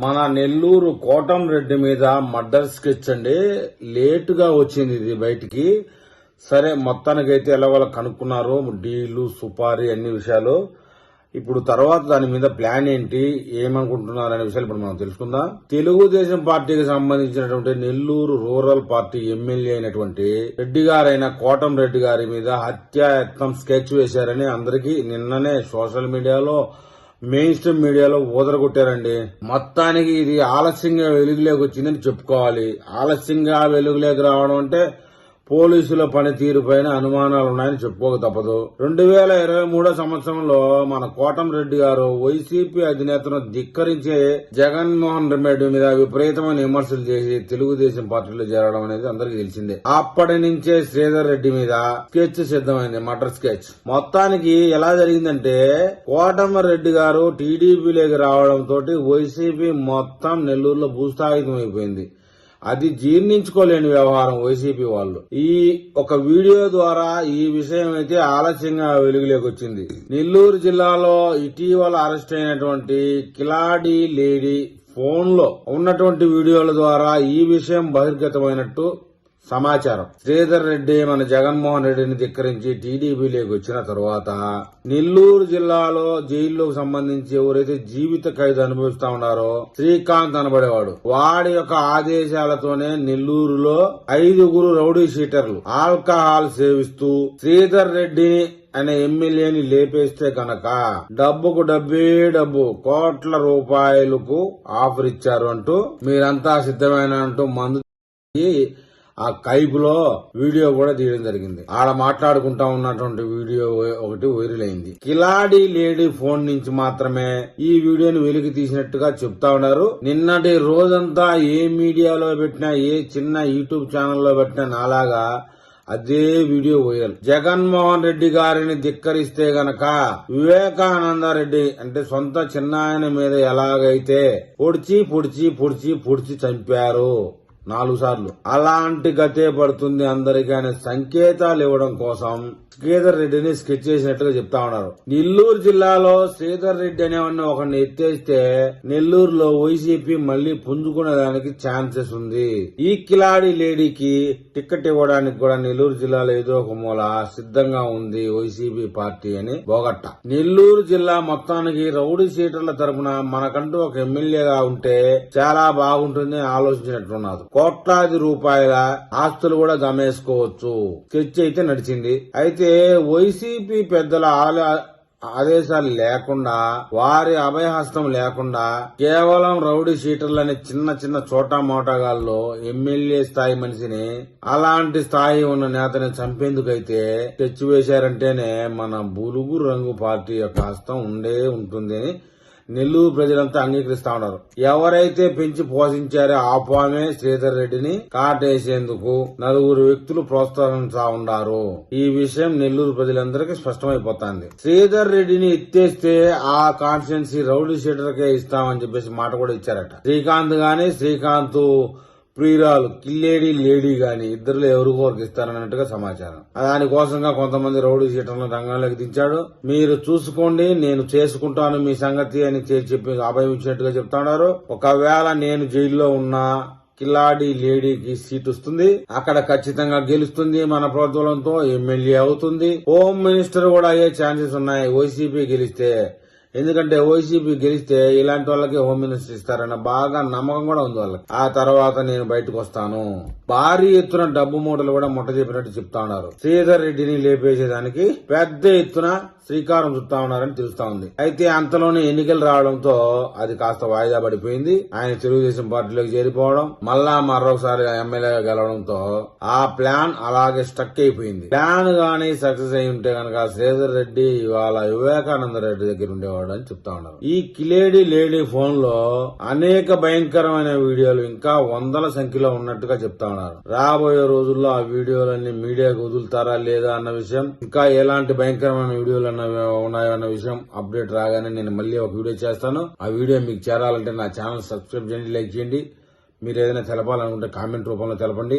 మన నెల్లూరు కోటంరెడ్డి మీద murder sketch అండి. లేటుగా వచ్చింది ఇది బయటికి. సరే, మొత్తానికైతే ఎలాగోలా కనుక్కున్నారు, డీలు సుపారీ అన్ని విషయాలు. ఇప్పుడు తర్వాత దాని మీద ప్లాన్ ఏంటి, ఏమనుకుంటున్నారు అనే విషయాలు ఇప్పుడు మనం తెలుసుకుందాం. తెలుగుదేశం పార్టీకి సంబంధించినటువంటి నెల్లూరు రూరల్ పార్టీ ఎమ్మెల్యే అయినటువంటి రెడ్డి గారైన కోటంరెడ్డి గారి మీద హత్యాయత్నం స్కెచ్ వేశారని అందరికీ నిన్ననే సోషల్ మీడియాలో, మెయిన్ స్ట్రీమ్ మీడియాలో ఊదరగొట్టారండి. మొత్తానికి ఇది ఆలస్యంగా వెలుగులోకి వచ్చిందని చెప్పుకోవాలి. ఆలస్యంగా వెలుగులోకి రావడం అంటే పోలీసుల పనితీరు పైన అనుమానాలు ఉన్నాయని చెప్పుకోక తప్పదు. 2023 సంవత్సరంలో మన కోటంరెడ్డి గారు వైసీపీ అధినేతను ధిక్కరించే జగన్మోహన్ రెడ్డి మీద విపరీతమైన విమర్శలు చేసి తెలుగుదేశం పార్టీలో చేరడం అనేది అందరికీ తెలిసిందే. అప్పటి నుంచే శ్రీధర్ రెడ్డి మీద స్కెచ్ సిద్ధమైంది, మర్డర్ స్కెచ్. మొత్తానికి ఎలా జరిగిందంటే, కోటంరెడ్డి గారు టీడీపీలోకి రావడంతో వైసీపీ మొత్తం నెల్లూరులో భూస్థాపితం అయిపోయింది. అది జీర్ణించుకోలేని వ్యవహారం వైసీపీ వాళ్ళు. ఈ ఒక వీడియో ద్వారా ఈ విషయం అయితే ఆలస్యంగా వెలుగులోకి వచ్చింది. నెల్లూరు జిల్లాలో ఇటీవల అరెస్ట్ అయినటువంటి కిలాడి లేడీ ఫోన్ లో ఉన్నటువంటి వీడియోల ద్వారా ఈ విషయం బహిర్గతమైనట్టు సమాచారం. శ్రీధర్ రెడ్డి మన జగన్మోహన్ రెడ్డిని ధిక్కరించి టీడీపీలోకి వచ్చిన తరువాత నెల్లూరు జిల్లాలో జైల్లోకి సంబంధించి ఎవరైతే జీవిత ఖైదు అనుభవిస్తా ఉన్నారో శ్రీకాంత్ అనబడేవాడు, వాడి యొక్క ఆదేశాలతోనే నెల్లూరులో 5 రౌడీ షీటర్లు ఆల్కహాల్ సేవిస్తూ శ్రీధర్ రెడ్డిని అనే ఎమ్మెల్యేని లేపేస్తే గనక డబ్బుకు డబ్బే డబ్బు కోట్ల రూపాయలకు ఆఫర్ ఇచ్చారు అంటూ మీరంతా సిద్ధమైన అంటూ మందు ఆ కైపులో వీడియో కూడా తీయడం జరిగింది. ఆడ మాట్లాడుకుంటా ఉన్నటువంటి వీడియో ఒకటి వైరల్ అయింది. కిలాడి లేడీ ఫోన్ నుంచి మాత్రమే ఈ వీడియోని వెలికి తీసినట్టుగా చెప్తా ఉన్నారు. నిన్నటి రోజంతా ఏ మీడియాలో పెట్టినా, ఏ చిన్న యూట్యూబ్ ఛానల్లో పెట్టినా నాలాగా అదే వీడియో వైరల్. జగన్మోహన్ రెడ్డి గారిని ధిక్కరిస్తే గనక వివేకానంద రెడ్డి అంటే సొంత చిన్నాయన మీద ఎలాగైతే పొడిచి పొడిచి పొడిచి పొడిచి చంపారు 4 సార్లు, అలాంటి గతే పడుతుంది అందరికీ అనే సంకేతాలు ఇవ్వడం కోసం శ్రీధర్ రెడ్డిని స్కెచ్ చేసినట్టుగా చెప్తా ఉన్నారు. నెల్లూరు జిల్లాలో శ్రీధర్ రెడ్డి అనేవాడిని ఒకరిని ఎత్తేస్తే నెల్లూరులో వైసీపీ మళ్లీ పుంజుకునేదానికి ఛాన్సెస్ ఉంది. ఈ కిలాడి లేడీకి టికెట్ ఇవ్వడానికి కూడా నెల్లూరు జిల్లాలో ఏదో ఒక మూల సిద్ధంగా ఉంది వైసీపీ పార్టీ అని బోగట్ట. నెల్లూరు జిల్లా మొత్తానికి రౌడీ సీటర్ల తరపున మనకంటూ ఒక ఎమ్మెల్యేగా ఉంటే చాలా బాగుంటుంది ఆలోచించినట్టున్నారు. కోట్లాది రూపాయల ఆస్తులు కూడా గమేసుకోవచ్చు. స్కెచ్ అయితే నడిచింది. అయితే వైసీపీ పెద్దల ఆదేశాలు లేకుండా, వారి అభయహస్తం లేకుండా కేవలం రౌడీ షీటర్లని చిన్న చిన్న చోటా మోటాగాల్లో ఎమ్మెల్యే స్థాయి మనిషిని, అలాంటి స్థాయి ఉన్న నేతని చంపేందుకైతే తెచ్చి వేశారంటేనే మన బులుగు రంగు పార్టీ యొక్క హస్తం ఉండే ఉంటుంది అని నెల్లూరు ప్రజలంతా అంగీకరిస్తా ఉన్నారు. ఎవరైతే పెంచి పోషించారో ఆ పామే శ్రీధర్ రెడ్డిని కాటేసేందుకు 4 వ్యక్తులు ప్రోత్సహిస్తా ఉన్నారు. ఈ విషయం నెల్లూరు ప్రజలందరికీ స్పష్టమైపోతుంది. శ్రీధర్ రెడ్డిని ఎత్తేస్తే ఆ కాన్స్టిట్యున్సీ రౌడీ షీటర్కే ఇస్తామని చెప్పేసి మాట కూడా ఇచ్చారట. శ్రీకాంత్ ప్రియురాలు కిల్లేడి లేడీ గాని ఇద్దరులో ఎవరికోరికి ఇస్తారన్నట్టుగా సమాచారం. దానికోసంగా కొంతమంది రౌడీ షీటర్లను రంగంలోకి దించాడు. మీరు చూసుకోండి, నేను చేసుకుంటాను మీ సంగతి అని చెప్పి అభయం ఇచ్చినట్టుగా చెప్తా ఉన్నారు. ఒకవేళ నేను జైల్లో ఉన్నా కిలాడి లేడీకి సీట్ వస్తుంది, అక్కడ ఖచ్చితంగా గెలుస్తుంది. మన ప్రభుత్వంతో ఎమ్మెల్యే అవుతుంది. హోమ్ మినిస్టర్ కూడా అయ్యే ఛాన్సెస్ ఉన్నాయి వైసీపీ గెలిస్తే. ఎందుకంటే వైసీపీ గెలిస్తే ఇలాంటి వాళ్ళకి హోమ్ మినిస్టర్ ఇస్తారన్న బాగా నమ్మకం కూడా ఉంది వాళ్ళకి. ఆ తర్వాత నేను బయటకు వస్తాను. భారీ ఎత్తున డబ్బు మూటలు కూడా ముట్ట చెప్పినట్టు చెప్తా ఉన్నారు. శ్రీధర్ రెడ్డిని లేపేసేదానికి పెద్ద ఎత్తున శ్రీకారం చుడతా ఉన్నారని తెలుస్తా ఉంది. అయితే అంతలోనే ఎన్నికలు రావడంతో అది కాస్త వాయిదా పడిపోయింది. ఆయన తెలుగుదేశం పార్టీలోకి చేరిపోవడం, మరోసారి ఎమ్మెల్యేగా గెలవడంతో ఆ ప్లాన్ అలాగే స్టక్ అయిపోయింది. ప్లాన్ గానీ సక్సెస్ అయి ఉంటే గనక శ్రీధర్ రెడ్డి ఇవాళ వివేకానంద రెడ్డి దగ్గర ఉండేవాడు అని చెప్తా ఉన్నారు. ఈ కిలేడి లేడీ ఫోన్ లో అనేక భయంకరమైన వీడియోలు ఇంకా 100ల సంఖ్యలో ఉన్నట్టుగా చెప్తా ఉన్నారు. రాబోయే రోజుల్లో ఆ వీడియోలన్నీ మీడియాకు వదులుతారా లేదా అన్న విషయం, ఇంకా ఎలాంటి భయంకరమైన వీడియోలు ఉన్నాయన్న విషయం అప్డేట్ రాగానే నేను మళ్ళీ ఒక వీడియో చేస్తాను. ఆ వీడియో మీకు చేరాలంటే నా ఛానల్ సబ్స్క్రైబ్ చేయండి, లైక్ చేయండి. మీరు ఏదైనా తెలపాలనుకుంటే కామెంట్ రూపంలో తెలపండి.